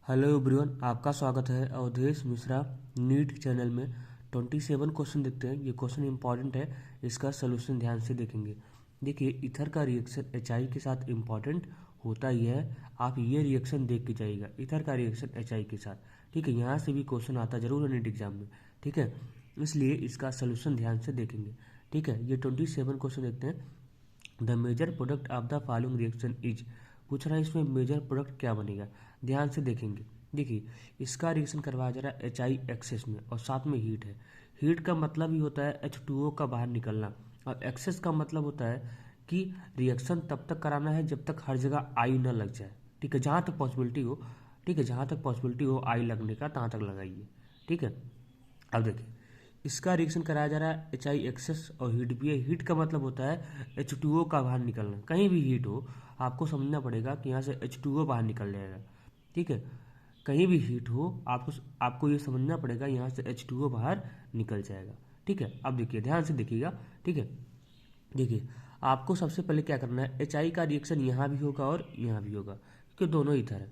Hello everyone, आपका स्वागत है अवधेश मिश्रा नीट चैनल में। 27 क्वेश्चन देखते हैं। ये क्वेश्चन इंपॉर्टेंट है, इसका सोल्यूशन ध्यान से देखेंगे। देखिए, ईथर का रिएक्शन एचआई के साथ इंपॉर्टेंट होता ही है। आप ये रिएक्शन देख के जाइएगा, ईथर का रिएक्शन एचआई के साथ। ठीक है, यहाँ से भी क्वेश्चन आता जरूर है नीट एग्जाम में। ठीक है, इसलिए इसका सोल्यूशन ध्यान से देखेंगे। ठीक है, ये 27 क्वेश्चन देखते हैं। The major product of the following reaction is, पूछ रहा है इसमें मेजर प्रोडक्ट क्या बनेगा। ध्यान से देखेंगे। देखिए, इसका रिएक्शन करवाया जा रहा है एच आई एक्सेस में और साथ में हीट है। हीट का मतलब ही होता है H2O का बाहर निकलना, और एक्सेस का मतलब होता है कि रिएक्शन तब तक कराना है जब तक हर जगह आई न लग जाए। ठीक है, जहाँ तक पॉसिबिलिटी हो। ठीक है, जहाँ तक पॉसिबिलिटी हो आई लगने का, तहाँ तक लगाइए। ठीक है, अब देखिए, इसका रिएक्शन कराया जा रहा है एच आई एक्सेस और हीट भी है। हीट का मतलब होता है H2O का बाहर निकलना। कहीं भी हीट हो, आपको समझना पड़ेगा कि यहाँ से H2O बाहर निकल जाएगा। ठीक है, कहीं भी हीट हो, आपको ये समझना पड़ेगा यहाँ से H2O बाहर निकल जाएगा। ठीक है, अब देखिए, ध्यान से देखिएगा। ठीक है, देखिए, आपको सबसे पहले क्या करना है, एच आई का रिएक्शन यहाँ भी होगा और यहाँ भी होगा, क्योंकि दोनों इधर है।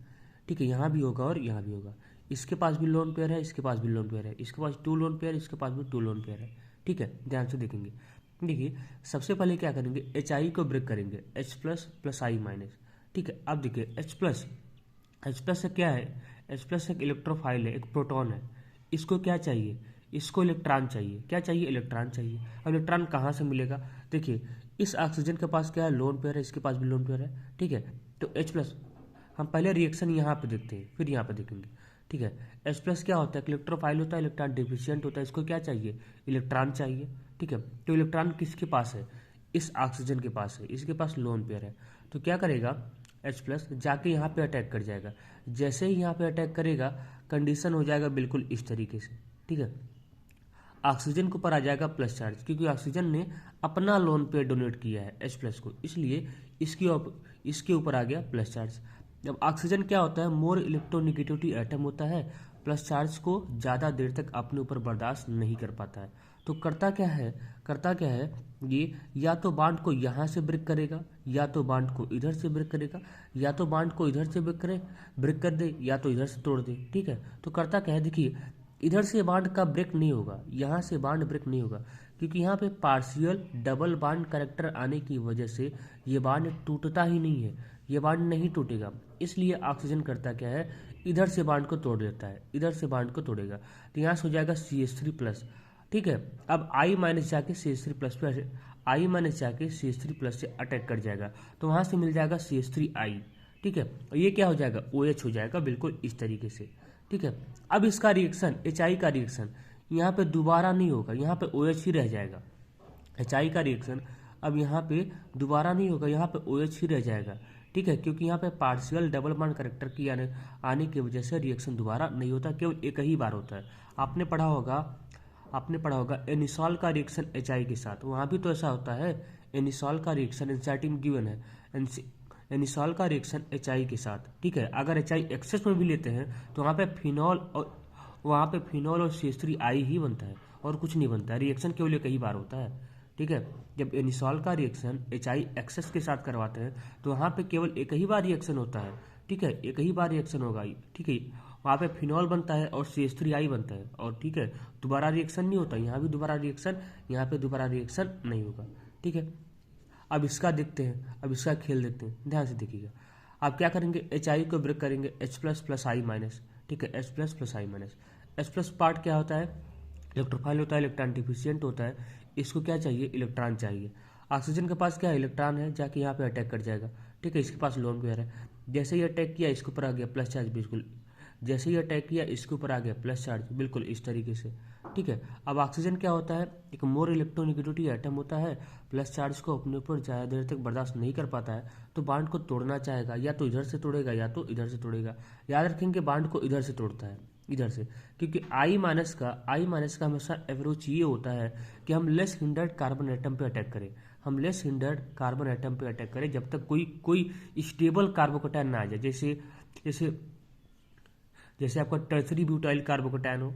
ठीक है, यहाँ भी होगा और यहाँ भी होगा। इसके पास भी लोन पेयर है, इसके पास भी लोन पेयर है, इसके पास 2 लोन पेयर, इसके पास भी 2 लोन पेयर है। ठीक है, ध्यान से देखेंगे। देखिए, सबसे पहले क्या करेंगे, एच आई को ब्रेक करेंगे, H प्लस प्लस आई माइनस। ठीक है, अब देखिए, एच प्लस से क्या है, H प्लस एक इलेक्ट्रोफाइल है, एक प्रोटॉन है। इसको क्या चाहिए, इसको इलेक्ट्रॉन चाहिए। क्या चाहिए, इलेक्ट्रॉन चाहिए। अब इलेक्ट्रॉन कहाँ से मिलेगा, देखिए, इस ऑक्सीजन के पास क्या है, लोन पेयर है, इसके पास भी लोन पेयर है। ठीक है, तो H प्लस, हम पहले रिएक्शन यहाँ पे देखते हैं, फिर यहाँ पे देखेंगे। ठीक है, H प्लस क्या होता है, इलेक्ट्रोफाइल होता है, इलेक्ट्रॉन डिफिशियंट होता है। इसको क्या चाहिए, इलेक्ट्रॉन चाहिए। ठीक है, तो इलेक्ट्रॉन किसके पास है, इस ऑक्सीजन के पास है, इसके पास लोन पेयर है। तो क्या करेगा, H प्लस जाके यहाँ पे अटैक कर जाएगा। जैसे ही यहाँ पे अटैक करेगा, कंडीशन हो जाएगा बिल्कुल इस तरीके से। ठीक है, ऑक्सीजन के ऊपर आ जाएगा प्लस चार्ज, क्योंकि ऑक्सीजन ने अपना लोन पेयर डोनेट किया है H प्लस को, इसलिए इसके ऊपर आ गया प्लस चार्ज। जब ऑक्सीजन क्या होता है, मोर इलेक्ट्रोनिगेटिविटी एटम होता है, प्लस चार्ज को ज़्यादा देर तक अपने ऊपर बर्दाश्त नहीं कर पाता है। तो करता क्या है ये, या तो बांड को यहाँ से ब्रेक करेगा, या तो बांड को इधर से ब्रेक करेगा, या तो बांड को इधर से ब्रेक कर दे, या तो इधर से तोड़ दे। ठीक है, तो करता क्या है, देखिए, इधर से बांड का ब्रेक नहीं होगा, यहाँ से बांड ब्रेक नहीं होगा, क्योंकि यहाँ पे पार्शियल डबल बांड करेक्टर आने की वजह से ये बांड टूटता ही नहीं है, ये बांड नहीं टूटेगा। इसलिए ऑक्सीजन करता क्या है, इधर से बांड को तोड़ देता है, इधर से बांड को तोड़ेगा, तो यहाँ से हो जाएगा CH3+। ठीक है, अब I माइनस जाके CH3+ पे, I माइनस जाके CH3+ से अटैक कर जाएगा, तो वहाँ से मिल जाएगा CH3I। ठीक है, और ये क्या हो जाएगा, OH हो जाएगा, बिल्कुल इस तरीके से। ठीक है, अब इसका रिएक्शन, एच आई का रिएक्शन यहाँ पे दोबारा नहीं होगा, यहाँ पे OH ही रह जाएगा। एच आई का रिएक्शन अब यहाँ पे दोबारा नहीं होगा, यहाँ पे OH ही रह जाएगा। ठीक है, क्योंकि यहाँ पे पार्शियल डबल बॉन्ड करेक्टर की आने की वजह से रिएक्शन दोबारा नहीं होता, केवल एक ही बार होता है। आपने पढ़ा होगा एनिसॉल का रिएक्शन एच आई के साथ, वहाँ भी तो ऐसा होता है। एनिसॉल का रिएक्शन एनसीईआरटी में गिवन है, एनिसॉल का रिएक्शन एच आई के साथ। ठीक है, अगर एच आई एक्सेस में भी लेते हैं तो वहाँ पे फिनॉल और CH3I ही बनता है, और कुछ नहीं बनता है। रिएक्शन केवल एक ही बार होता है। ठीक है, जब एनिसॉल का रिएक्शन एच आई एक्सेस के साथ करवाते हैं तो वहाँ पे केवल एक ही बार रिएक्शन होता है। ठीक है, एक ही बार रिएक्शन होगा। ठीक है, वहाँ पे फिनॉल बनता है और CH3I बनता है, और ठीक है, दोबारा रिएक्शन नहीं होता। यहाँ भी दोबारा रिएक्शन, यहाँ पे दोबारा रिएक्शन नहीं होगा। ठीक है, अब इसका देखते हैं, अब इसका खेल देखते हैं, ध्यान से देखिएगा। आप क्या करेंगे, एच आई को ब्रेक करेंगे, H प्लस प्लस आई माइनस। ठीक है, H प्लस प्लस आई माइनस। H प्लस पार्ट क्या होता है, इलेक्ट्रोफाइल होता है, इलेक्ट्रॉन डिफिशियंट होता है। इसको क्या चाहिए, इलेक्ट्रॉन चाहिए। ऑक्सीजन के पास क्या है, इलेक्ट्रॉन है, जाके यहाँ पे अटैक कर जाएगा। ठीक है, इसके पास लोन पेयर है, जैसे ही अटैक किया इसके ऊपर आ गया प्लस चार्ज, बिल्कुल जैसे ही अटैक किया इसके ऊपर आ गया प्लस चार्ज, बिल्कुल इस तरीके से। ठीक है, अब ऑक्सीजन क्या होता है, एक मोर इलेक्ट्रोनिगेटिविटी एटम होता है, प्लस चार्ज को अपने ऊपर ज़्यादा देर तक बर्दाश्त नहीं कर पाता है, तो बांड को तोड़ना चाहेगा, या तो इधर से तोड़ेगा या तो इधर से तोड़ेगा। याद रखेंगे, बांड को इधर से तोड़ता है, इधर से, क्योंकि आई माइनस का हमेशा अप्रोच ये होता है कि हम लेस हिंडर्ड कार्बन एटम पे अटैक करें। हम लेस हिंडर्ड कार्बन एटम पे अटैक करें जब तक कोई स्टेबल कार्बोकैटायन ना आ जाए। जैसे जैसे आपका टर्सरी ब्यूटाइल कार्बोकैटायन हो,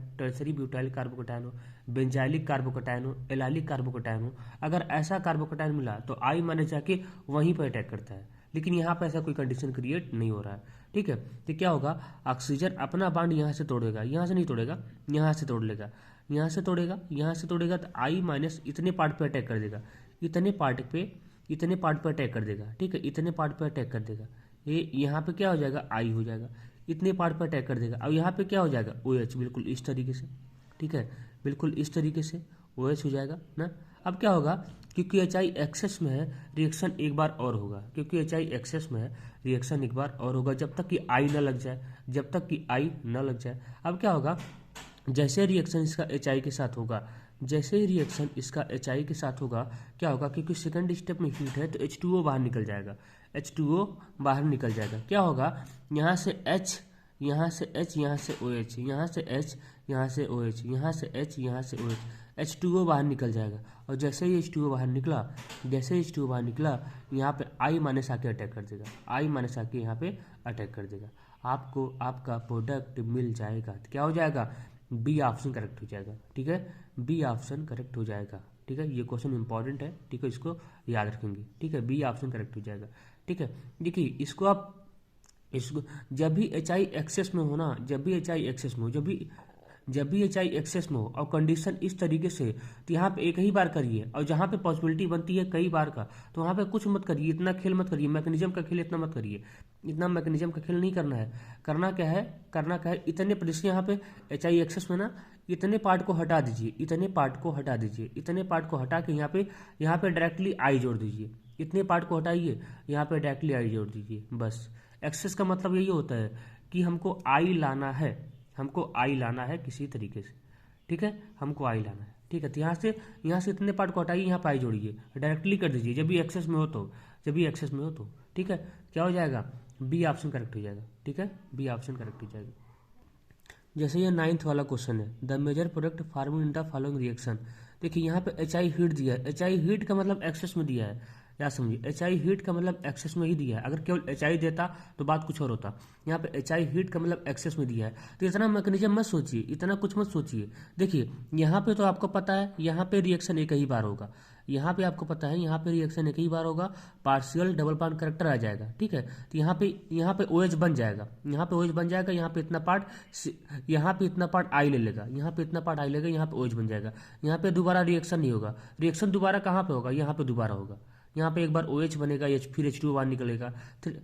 बेंजाइलिक कार्बोकैटायन हो, एलाइलिक कार्बोकैटायन हो। अगर ऐसा कार्बोकैटायन मिला तो आई माइनस जाके वहीं पर अटैक करता है। लेकिन यहाँ पे ऐसा कोई कंडीशन क्रिएट नहीं हो रहा है। ठीक है, तो क्या होगा, ऑक्सीजन अपना बॉन्ड यहाँ से तोड़ेगा, यहाँ से नहीं तोड़ेगा, यहाँ से तोड़ लेगा, यहाँ से तोड़ेगा, यहाँ से तोड़ेगा, तो आई माइनस इतने पार्ट पे अटैक कर देगा, इतने पार्ट पे अटैक कर देगा। ठीक है, इतने पार्ट पे अटैक कर देगा, ये यहाँ पे क्या हो जाएगा, आई हो जाएगा, इतने पार्ट पे अटैक कर देगा। अब यहाँ पे क्या हो जाएगा, ओ एच, बिल्कुल इस तरीके से। ठीक है, बिल्कुल इस तरीके से ओ एच हो जाएगा ना। अब क्या होगा, क्योंकि एच आई एक्सेस में है, रिएक्शन एक बार और होगा, क्योंकि एच आई एक्सेस में है, रिएक्शन एक बार और होगा, जब तक कि आई न लग जाए, जब तक कि आई न लग जाए। अब क्या होगा, जैसे रिएक्शन इसका एच आई के साथ होगा, जैसे ही रिएक्शन इसका एच आई के साथ होगा, क्या होगा, क्योंकि सेकंड स्टेप में हीट है तो H2O बाहर निकल जाएगा, H2O बाहर निकल जाएगा। क्या होगा, यहाँ से H, यहाँ से H, यहाँ से OH, यहाँ से H, यहाँ से OH, यहाँ से H, यहाँ से OH, H2O बाहर निकल जाएगा। और जैसे ही H2O बाहर निकला, जैसे ही H2O बाहर निकला, यहाँ पे I माइनस आके अटैक कर देगा, I माइनस आके यहाँ पे अटैक कर देगा, आपको आपका प्रोडक्ट मिल जाएगा। तो क्या हो जाएगा, बी ऑप्शन करेक्ट हो जाएगा। ठीक है, बी ऑप्शन करेक्ट हो जाएगा। ठीक है, ये क्वेश्चन इंपॉर्टेंट है। ठीक है, इसको याद रखेंगे। ठीक है, बी ऑप्शन करेक्ट हो जाएगा। ठीक है, देखिए इसको आप, इसको जब भी एच आई एक्सेस में हो ना, जब भी एच आई एक्सेस में हो, जब भी एच आई एक्सेस में हो और कंडीशन इस तरीके से, तो यहाँ पे एक ही बार करिए, और जहाँ पे पॉसिबिलिटी बनती है कई बार का, तो वहाँ पे कुछ मत करिए, इतना खेल मत करिए, मैकेनिज्म का खेल इतना मत करिए, इतना मैकेनिज्म का खेल नहीं करना है। करना क्या है, करना क्या है, इतने जैसे यहाँ पे एच आई एक्सेस में ना, इतने पार्ट को हटा दीजिए, इतने पार्ट को हटा दीजिए, इतने पार्ट को हटा के यहाँ पे डायरेक्टली आई जोड़ दीजिए, इतने पार्ट को हटाइए, यहाँ पे डायरेक्टली आई जोड़ दीजिए। बस एक्सेस का मतलब यही होता है कि हमको आई लाना है, हमको आई लाना है किसी तरीके से। ठीक है, हमको आई लाना है। ठीक है, तो यहाँ से इतने पार्ट को हटाइए, यहाँ पे आई जोड़िए, डायरेक्टली कर दीजिए, जब भी एक्सेस में हो तो, जब भी एक्सेस में हो तो। ठीक है, क्या हो जाएगा, बी ऑप्शन करेक्ट हो जाएगा। ठीक है, बी ऑप्शन करेक्ट हो जाएगा। जैसे ये 9th वाला क्वेश्चन है, the major product forming in the following reaction. देखिए यहाँ पे एच आई हीट दिया है, एच आई हीट का मतलब एक्सेस में दिया है, या समझिए एच आई हीट का मतलब एक्सेस में ही दिया है। अगर केवल एच आई देता तो बात कुछ और होता, यहाँ पे एच आई हीट का मतलब एक्सेस में दिया है। तो इतना मैकेनिज्म मत सोचिए, इतना कुछ मत सोचिए। देखिए यहाँ पे तो आपको पता है, यहाँ पे रिएक्शन एक ही बार होगा, यहाँ पे आपको पता है, यहाँ पे रिएक्शन एक ही बार होगा, पार्शियल डबल बॉन्ड करेक्टर आ जाएगा। ठीक है, तो यहाँ पे OH बन जाएगा, यहाँ पे OH बन जाएगा, यहाँ पे इतना पार्ट आई ले लेगा, यहाँ पे इतना पार्ट आई लेगा, यहाँ पे OH बन जाएगा। यहाँ पे दोबारा रिएक्शन नहीं होगा, रिएक्शन दोबारा कहाँ पे होगा, यहाँ पे दोबारा होगा। यहाँ पे एक बार OH बनेगा, फिर H2O बाहर निकलेगा, फिर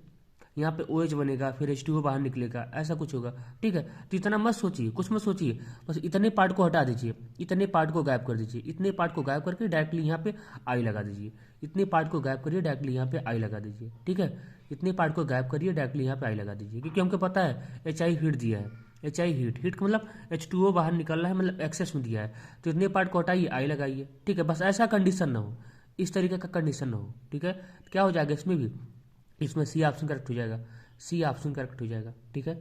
यहाँ पे OH बनेगा, फिर H2O बाहर निकलेगा, ऐसा कुछ होगा। ठीक है, तो इतना मत सोचिए, कुछ मत सोचिए, बस इतने पार्ट को हटा दीजिए, इतने पार्ट को गायब कर दीजिए, इतने पार्ट को गायब करके डायरेक्टली यहाँ पे आई लगा दीजिए, इतने पार्ट को गायब करिए, डायरेक्टली यहाँ पे आई लगा दीजिए। ठीक है, इतने पार्ट को गायब करिए, डायरेक्टली यहाँ पे आई लगा दीजिए, क्योंकि हमको पता है एच आई हीट दिया है, एच आई हीट का मतलब H2O बाहर निकल रहा है, मतलब एक्सेस में दिया है, तो इतने पार्ट को हटाइए, आई लगाइए। ठीक है, बस ऐसा कंडीशन ना हो, इस तरीके का कंडीशन ना हो। ठीक है, क्या हो जाएगा इसमें भी, इसमें सी ऑप्शन करेक्ट हो जाएगा, सी ऑप्शन करेक्ट हो जाएगा। ठीक है,